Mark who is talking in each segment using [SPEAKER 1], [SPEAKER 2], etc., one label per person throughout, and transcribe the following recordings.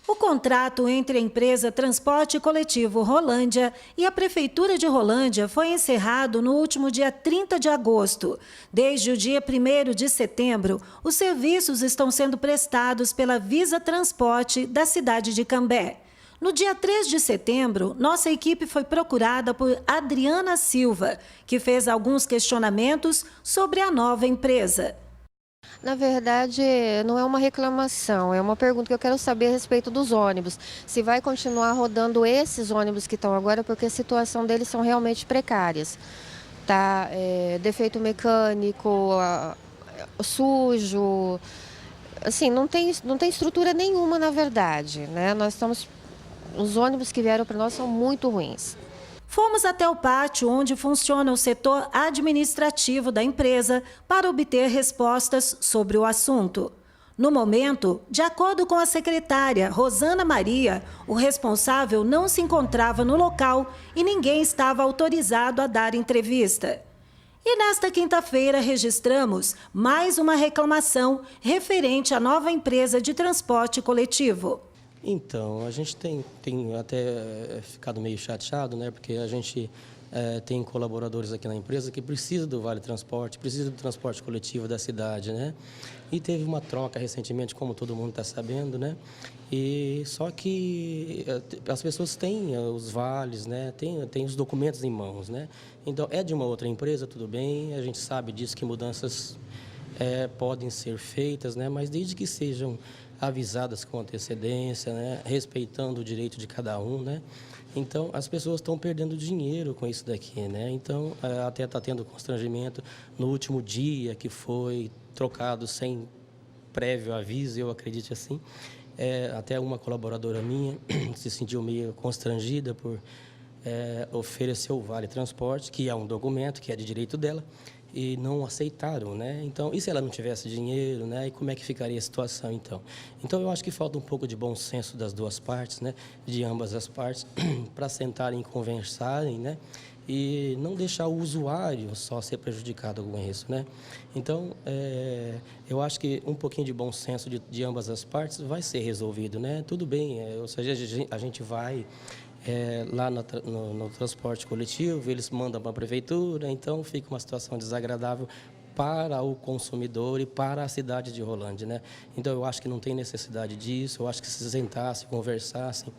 [SPEAKER 1] O contrato entre a empresa Transporte Coletivo Rolândia e a Prefeitura de Rolândia foi encerrado no último dia 30 de agosto. Desde o dia 1º de setembro, os serviços estão sendo prestados pela Visa Transporte da cidade de Cambé. No dia 3 de setembro, nossa equipe foi procurada por Adriana Silva, que fez alguns questionamentos sobre a nova empresa.
[SPEAKER 2] Na verdade, não é uma reclamação, é uma pergunta que eu quero saber a respeito dos ônibus. Se vai continuar rodando esses ônibus que estão agora, porque a situação deles são realmente precárias. Tá, defeito mecânico, sujo, assim, não tem estrutura nenhuma, na verdade, né? Os ônibus que vieram para nós são muito ruins.
[SPEAKER 1] Fomos até o pátio onde funciona o setor administrativo da empresa para obter respostas sobre o assunto. No momento, de acordo com a secretária Rosana Maria, o responsável não se encontrava no local e ninguém estava autorizado a dar entrevista. E nesta quinta-feira registramos mais uma reclamação referente à nova empresa de transporte coletivo.
[SPEAKER 3] Então, a gente tem até ficado meio chateado, né? Porque a gente tem colaboradores aqui na empresa que precisam do Vale Transporte, precisam do transporte coletivo da cidade, né? E teve uma troca recentemente, como todo mundo está sabendo, né? E só que as pessoas têm os vales, né? Tem os documentos em mãos, né? Então, é de uma outra empresa, tudo bem, a gente sabe disso que mudanças podem ser feitas, né? Mas desde que sejam avisadas com antecedência, né? Respeitando o direito de cada um, né? Então, as pessoas estão perdendo dinheiro com isso daqui, né? Então, até está tendo constrangimento no último dia que foi trocado sem prévio aviso, eu acredito assim. Até uma colaboradora minha se sentiu meio constrangida por oferecer o Vale Transporte, que é um documento que é de direito dela, e não aceitaram, né? Então, e se ela não tivesse dinheiro, né? E como é que ficaria a situação, então? Então, eu acho que falta um pouco de bom senso das duas partes, né? De ambas as partes, para sentarem e conversarem, né? E não deixar o usuário só ser prejudicado com isso, né? Então, eu acho que um pouquinho de bom senso de ambas as partes vai ser resolvido, né? Tudo bem, ou seja, a gente vai lá no transporte coletivo, eles mandam para a prefeitura, então fica uma situação desagradável para o consumidor e para a cidade de Rolândia, né? Então, eu acho que não tem necessidade disso, eu acho que se sentassem, conversassem,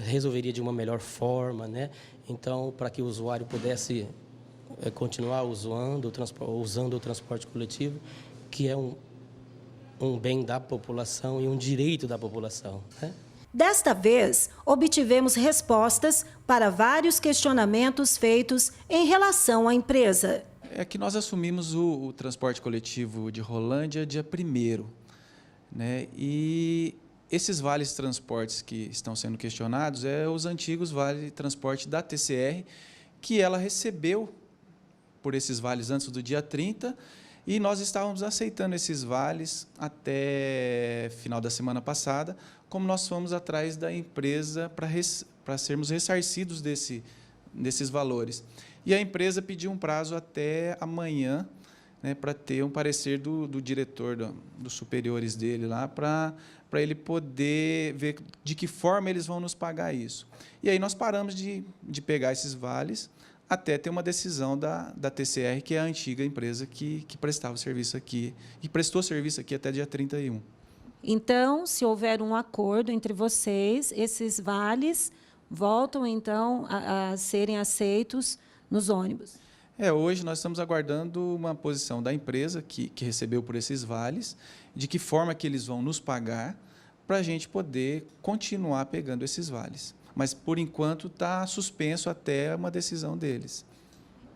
[SPEAKER 3] resolveria de uma melhor forma, né? Então, para que o usuário pudesse continuar usando o transporte coletivo, que é um bem da população e um direito da população, né?
[SPEAKER 1] Desta vez, obtivemos respostas para vários questionamentos feitos em relação à empresa.
[SPEAKER 4] É que nós assumimos o transporte coletivo de Rolândia dia 1º, né? E esses vales transportes que estão sendo questionados os antigos vale transporte da TCR, que ela recebeu por esses vales antes do dia 30, e nós estávamos aceitando esses vales até final da semana passada, como nós fomos atrás da empresa para sermos ressarcidos desses valores. E a empresa pediu um prazo até amanhã, né, para ter um parecer do diretor, dos superiores dele lá, para ele poder ver de que forma eles vão nos pagar isso. E aí nós paramos de pegar esses vales até ter uma decisão da TCR, que é a antiga empresa que prestava serviço aqui, e prestou serviço aqui até dia 31.
[SPEAKER 1] Então, se houver um acordo entre vocês, esses vales voltam, então, a serem aceitos nos ônibus?
[SPEAKER 4] Hoje nós estamos aguardando uma posição da empresa que recebeu por esses vales, de que forma que eles vão nos pagar, para a gente poder continuar pegando esses vales. Mas, por enquanto, está suspenso até uma decisão deles.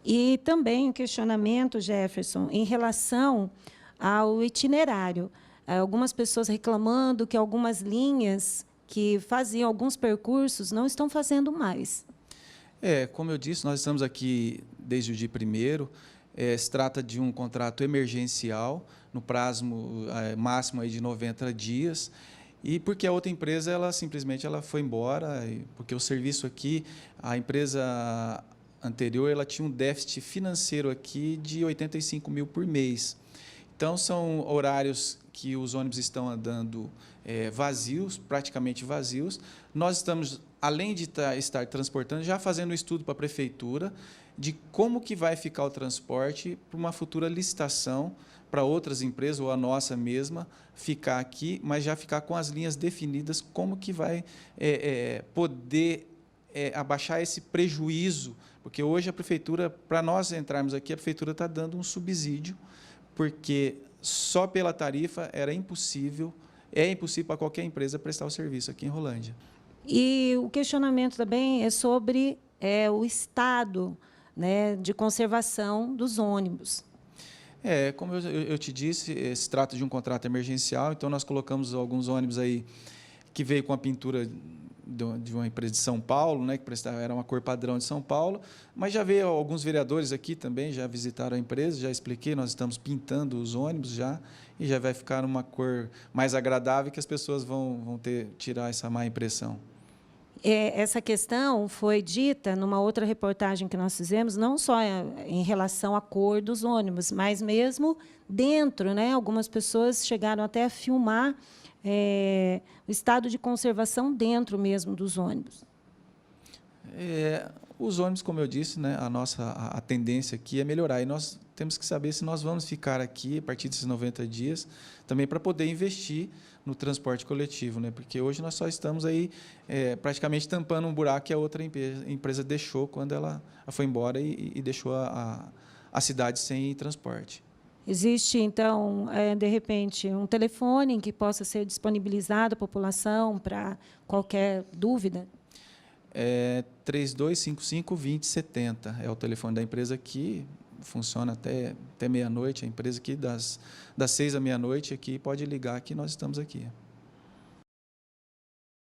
[SPEAKER 1] E também um questionamento, Jefferson, em relação ao itinerário. Algumas pessoas reclamando que algumas linhas que faziam alguns percursos não estão fazendo mais.
[SPEAKER 4] Como eu disse, nós estamos aqui desde o dia 1º. Se trata de um contrato emergencial, no prazo máximo aí de 90 dias, e porque a outra empresa simplesmente foi embora, porque o serviço aqui, a empresa anterior, ela tinha um déficit financeiro aqui de 85 mil por mês. Então, são horários que os ônibus estão andando vazios, praticamente vazios. Nós estamos, além de estar transportando, já fazendo um estudo para a prefeitura de como que vai ficar o transporte para uma futura licitação para outras empresas, ou a nossa mesma, ficar aqui, mas já ficar com as linhas definidas, como que vai poder abaixar esse prejuízo, porque hoje a prefeitura, para nós entrarmos aqui, a prefeitura está dando um subsídio, porque só pela tarifa é impossível para qualquer empresa prestar o serviço aqui em Rolândia.
[SPEAKER 1] E o questionamento também é sobre o estado, né, de conservação dos ônibus.
[SPEAKER 4] Como eu te disse, se trata de um contrato emergencial, então nós colocamos alguns ônibus aí que veio com a pintura de uma empresa de São Paulo, né, que era uma cor padrão de São Paulo, mas já veio alguns vereadores aqui também, já visitaram a empresa, já expliquei, nós estamos pintando os ônibus já, e já vai ficar uma cor mais agradável que as pessoas vão tirar essa má impressão.
[SPEAKER 1] Essa questão foi dita numa outra reportagem que nós fizemos, não só em relação à cor dos ônibus, mas mesmo dentro, né? Algumas pessoas chegaram até a filmar o estado de conservação dentro mesmo dos ônibus.
[SPEAKER 4] Os ônibus, como eu disse, né, a tendência aqui é melhorar, e nós temos que saber se nós vamos ficar aqui a partir desses 90 dias, também para poder investir no transporte coletivo, né, porque hoje nós só estamos aí praticamente tampando um buraco que a outra empresa deixou quando ela foi embora e deixou a cidade sem transporte.
[SPEAKER 1] Existe, então, de repente, um telefone em que possa ser disponibilizado à população para qualquer dúvida?
[SPEAKER 4] 3255-2070 é o telefone da empresa aqui, funciona até meia-noite, a empresa aqui das 6 à meia-noite aqui, pode ligar que nós estamos aqui.